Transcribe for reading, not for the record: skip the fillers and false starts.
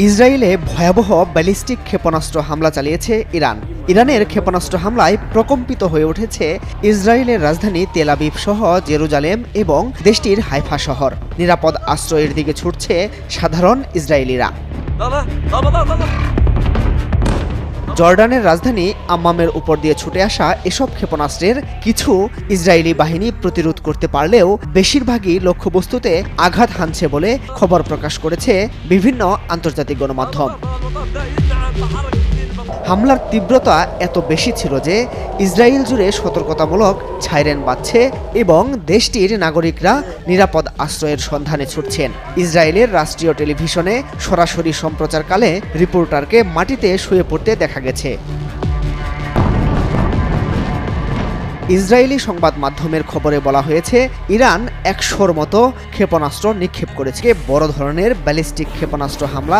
ইসরায়েলে ভয়াবহ ব্যালিস্টিক ক্ষেপণাস্ত্র হামলা চালিয়েছে ইরান। ইরানের ক্ষেপণাস্ত্র হামলায় প্রকম্পিত হয়ে উঠেছে ইসরায়েলের রাজধানী তেল আবিব সহ জেরুজালেম এবং দেশটির হাইফা শহর। নিরাপদ আশ্রয়ের দিকে ছুটছে সাধারণ ইসরায়েলিরা। জর্ডানের রাজধানী আম্মামের উপর দিয়ে ছুটে আসা এসব ক্ষেপণাস্ত্রের কিছু ইসরায়েলি বাহিনী প্রতিরোধ করতে পারলেও বেশিরভাগই লক্ষ্যবস্তুতে আঘাত হানছে বলে খবর প্রকাশ করেছে বিভিন্ন আন্তর্জাতিক গণমাধ্যম। হামলার তীব্রতা এত বেশি ছিল যে ইসরায়েল জুড়ে সতর্কতামূলক সাইরেন বাজছে এবং দেশটির নাগরিকরা নিরাপদ আশ্রয়ের সন্ধানে ছুটছেন। ইসরায়েলের রাষ্ট্রীয় টেলিভিশনে সরাসরি সম্প্রচারকালে রিপোর্টারকে মাটিতে শুয়ে পড়তে দেখা গেছে। ইসরায়েলি সংবাদ মাধ্যমের খবরে বলা হয়েছে, ইরান 100র মতো ক্ষেপণাস্ত্র নিক্ষেপ করেছে। বড় ধরনের ব্যালিস্টিক ক্ষেপণাস্ত্র হামলা